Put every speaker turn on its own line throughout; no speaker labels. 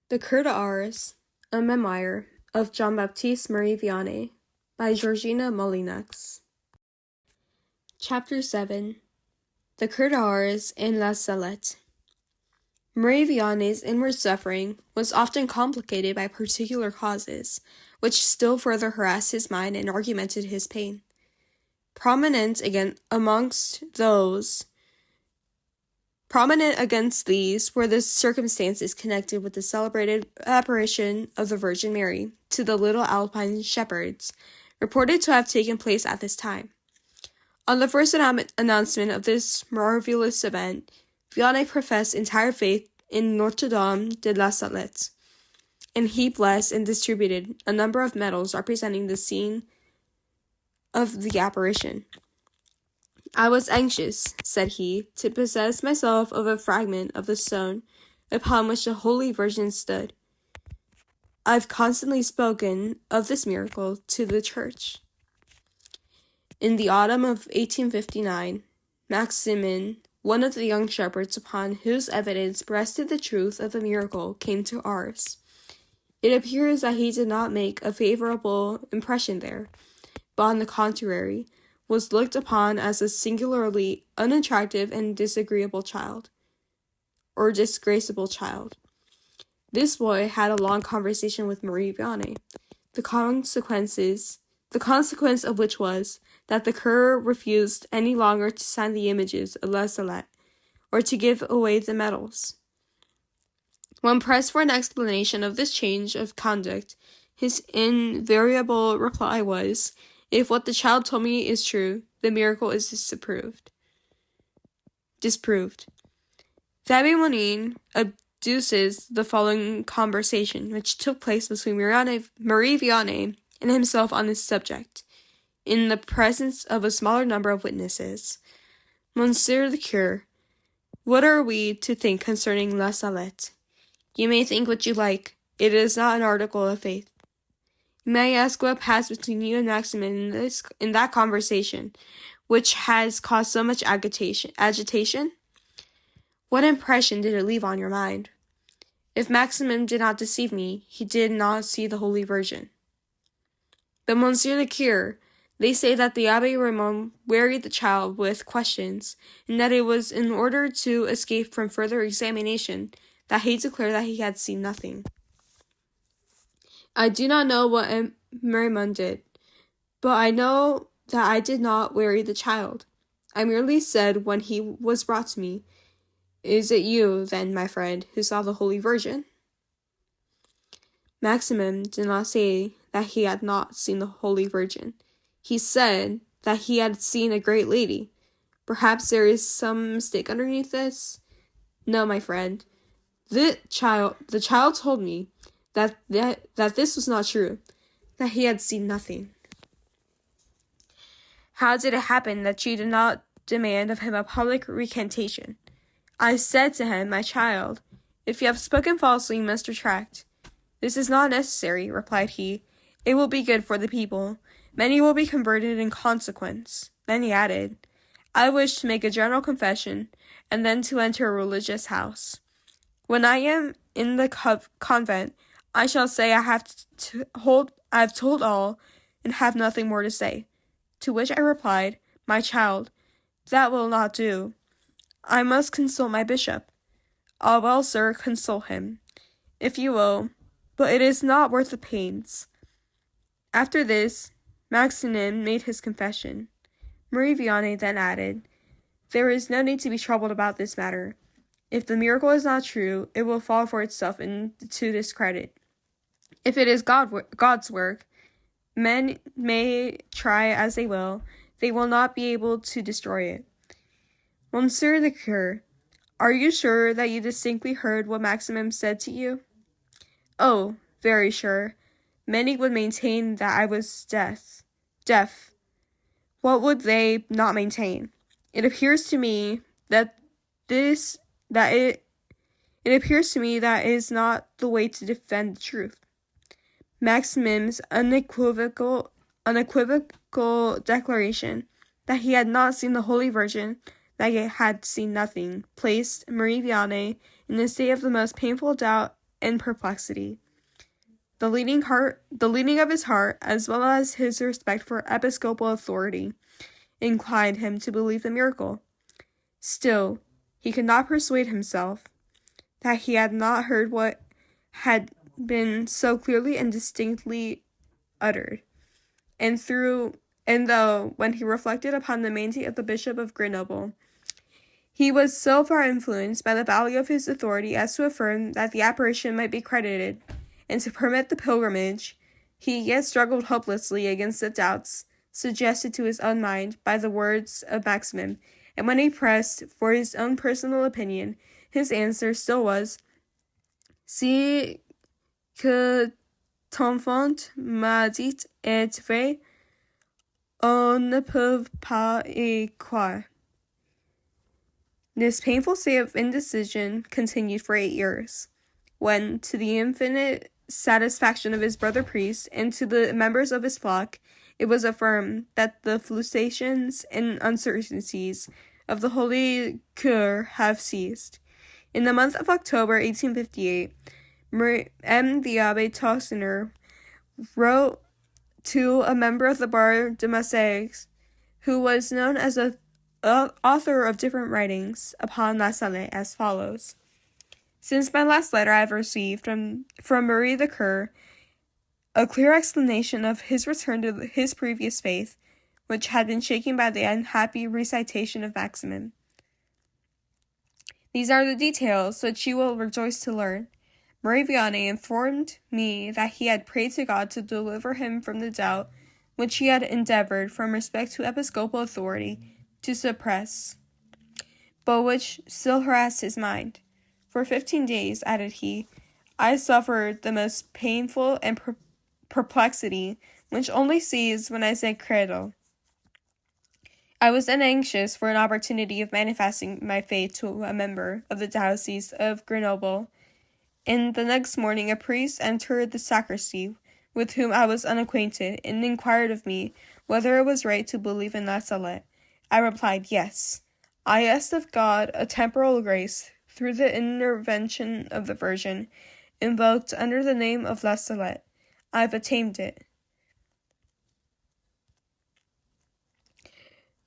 The Cura de Ars, a memoir of Jean Bautiste-Marie Vianney by Georgina Molyneux. Chapter 7. The Cura de Ars and La Salette. Marie Vianney's inward suffering was often complicated by particular causes, which still further harassed his mind and augmented his pain. Prominent against these were the circumstances connected with the celebrated apparition of the Virgin Mary to the little Alpine shepherds, reported to have taken place at this time. On the first announcement of this marvelous event, Vianney professed entire faith in Notre Dame de la Salette, and he blessed and distributed a number of medals representing the scene of the apparition. I was anxious, said he, to possess myself of a fragment of the stone upon which the Holy Virgin stood. I've constantly spoken of this miracle to the Church. In the autumn of 1859, Maximin, one of the young shepherds upon whose evidence rested the truth of the miracle, came to Ars. It appears that he did not make a favorable impression there, but on the contrary, was looked upon as a singularly unattractive and disagreeable child, or disgraceable child. This boy had a long conversation with Marie Vianney, the consequence of which was that the cure refused any longer to sign the images of La Salette, or to give away the medals. When pressed for an explanation of this change of conduct, his invariable reply was, "If what the child told me is true, the miracle is disproved." Fabien Molyneux adduces the following conversation, which took place between Marie Vianney and himself on this subject, in the presence of a smaller number of witnesses. Monsieur the Cure, what are we to think concerning La Salette? You may think what you like. It is not an article of faith. May I ask what passed between you and Maximin in that conversation, which has caused so much agitation? What impression did it leave on your mind? If Maximin did not deceive me, he did not see the Holy Virgin. But Monsieur the Cure, they say that the Abbé Raymond wearied the child with questions, and that it was in order to escape from further examination that he declared that he had seen nothing. I do not know what Raymond did, but I know that I did not weary the child. I merely said when he was brought to me, "Is it you, then, my friend, who saw the Holy Virgin?" Maximin did not say that he had not seen the Holy Virgin. He said that he had seen a great lady. Perhaps there is some mistake underneath this? No, my friend. The child told me that this was not true, that he had seen nothing. How did it happen that you did not demand of him a public recantation? I said to him, "My child, if you have spoken falsely, you must retract." "This is not necessary," replied he. "It will be good for the people. Many will be converted in consequence." Then he added, "I wish to make a general confession, and then to enter a religious house. When I am in the convent, I shall say I have told all, and have nothing more to say." To which I replied, "My child, that will not do. I must consult my bishop." "Ah, well, sir, consult him, if you will, but it is not worth the pains." After this, Maximin made his confession. Marie Vianney then added, "There is no need to be troubled about this matter. If the miracle is not true, it will fall for itself into discredit. If it is God's work, men may try as they will not be able to destroy it." Monsieur the Cure, are you sure that you distinctly heard what Maximin said to you? "Oh, very sure. Many would maintain that I was deaf. What would they not maintain? It appears to me that is not the way to defend the truth." Maximin's unequivocal declaration that he had not seen the Holy Virgin, that he had seen nothing, placed Marie Vianney in a state of the most painful doubt and perplexity. The leading of his heart, as well as his respect for episcopal authority, inclined him to believe the miracle. Still, he could not persuade himself that he had not heard what had been so clearly and distinctly uttered. And though, when he reflected upon the mandate of the Bishop of Grenoble, he was so far influenced by the value of his authority as to affirm that the apparition might be credited, and to permit the pilgrimage, he yet struggled hopelessly against the doubts suggested to his own mind by the words of Maximin, and when he pressed for his own personal opinion, his answer still was, "Si que ton fond m'a dit est vrai, on ne peut pas y croire." This painful state of indecision continued for 8 years, when, to the infinite satisfaction of his brother priests and to the members of his flock, it was affirmed that the fluctuations and uncertainties of the holy cure have ceased. In the month of October 1858, M. the Abbé Toussaint wrote to a member of the Bar de Marseille, who was known as an author of different writings upon La Salette, as follows. Since my last letter I have received from Marie the Cure a clear explanation of his return to his previous faith, which had been shaken by the unhappy recitation of Maximin. These are the details which you will rejoice to learn. Marie Vianney informed me that he had prayed to God to deliver him from the doubt which he had endeavored, from respect to episcopal authority, to suppress, but which still harassed his mind. For 15 days, added he, I suffered the most painful and perplexity, which only ceased when I said credo. I was then anxious for an opportunity of manifesting my faith to a member of the diocese of Grenoble, and the next morning a priest entered the sacristy, with whom I was unacquainted, and inquired of me whether it was right to believe in La Salette. I replied, yes. I asked of God a temporal grace, through the intervention of the Virgin, invoked under the name of La Salette. I have attained it.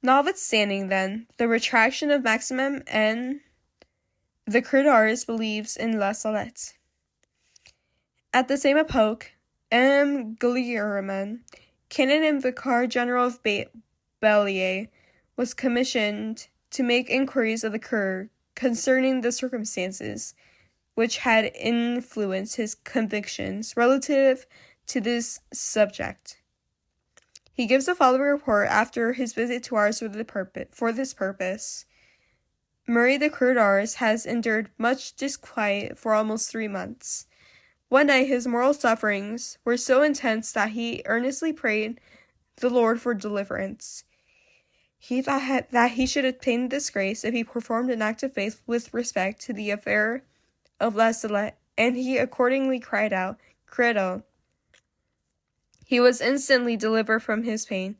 Notwithstanding, then, the retraction of Maximin and the Cura de Ars believes in La Salette. At the same epoch, M. Guillermin, canon and vicar general of Bélier, was commissioned to make inquiries of the cure concerning the circumstances which had influenced his convictions relative to this subject. He gives the following report after his visit to Ars for this purpose. Marie the Cura de Ars has endured much disquiet for almost 3 months. One night his moral sufferings were so intense that he earnestly prayed the Lord for deliverance. He thought that he should obtain this grace if he performed an act of faith with respect to the affair of La Salette, and he accordingly cried out, Credo. He was instantly delivered from his pain,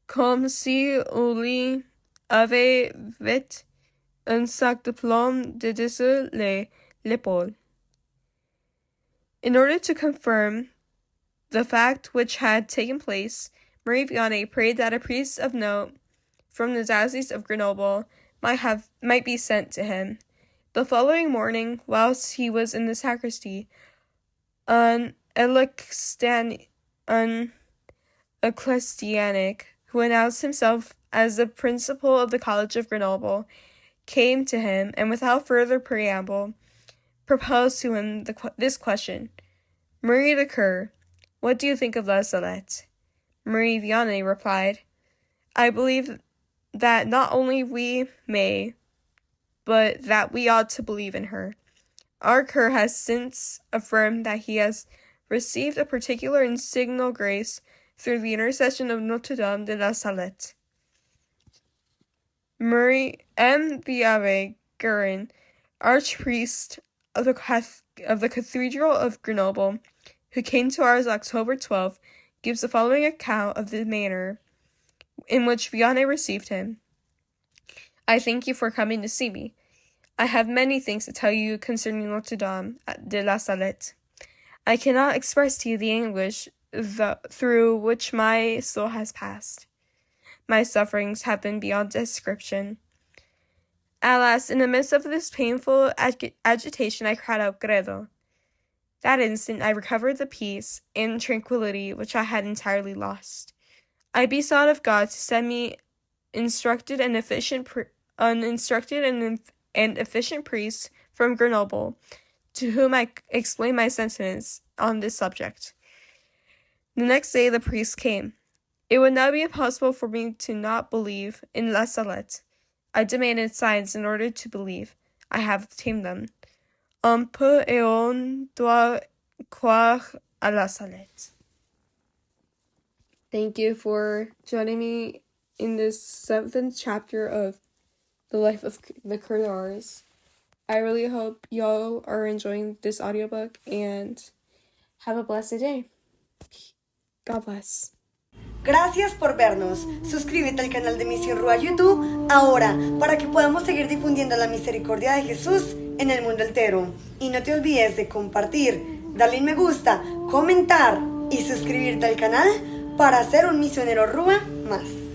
comme si on lui avait fait un sac de plomb de dessus l'épaule. In order to confirm the fact which had taken place, Marie Vianney prayed that a priest of note from the diocese of Grenoble might be sent to him. The following morning, whilst he was in the sacristy, an ecclesiastic, who announced himself as the principal of the College of Grenoble, came to him, and without further preamble, proposed to him this question: Marie the Cure, what do you think of La Salette? Marie Vianney replied, I believe that not only we may, but that we ought to believe in her. Our cure has since affirmed that he has received a particular and signal grace through the intercession of Notre Dame de la Salette. Marie M. the Abbé Guerin, archpriest of the Cathedral of Grenoble, who came to Ars October 12th, gives the following account of the manner in which Vianney received him. I thank you for coming to see me. I have many things to tell you concerning Notre Dame de la Salette. I cannot express to you the anguish through which my soul has passed. My sufferings have been beyond description. Alas, in the midst of this painful agitation, I cried out, Credo. That instant, I recovered the peace and tranquility which I had entirely lost. I besought of God to send me instructed and efficient priest from Grenoble, to whom I explained my sentiments on this subject. The next day, the priest came. It would now be impossible for me to not believe in La Salette. I demanded signs in order to believe. I have obtained them. On peut et on doit croire à la Salette. Thank you for joining me in this 7th chapter of the life of the Cura de Ars. I really hope y'all are enjoying this audiobook and have a blessed day. God bless.
Gracias por vernos. Suscríbete al canal de Misión Ruah YouTube ahora para que podamos seguir difundiendo la misericordia de Jesús en el mundo entero. Y no te olvides de compartir, darle un me gusta, comentar y suscribirte al canal para ser un misionero Ruah más.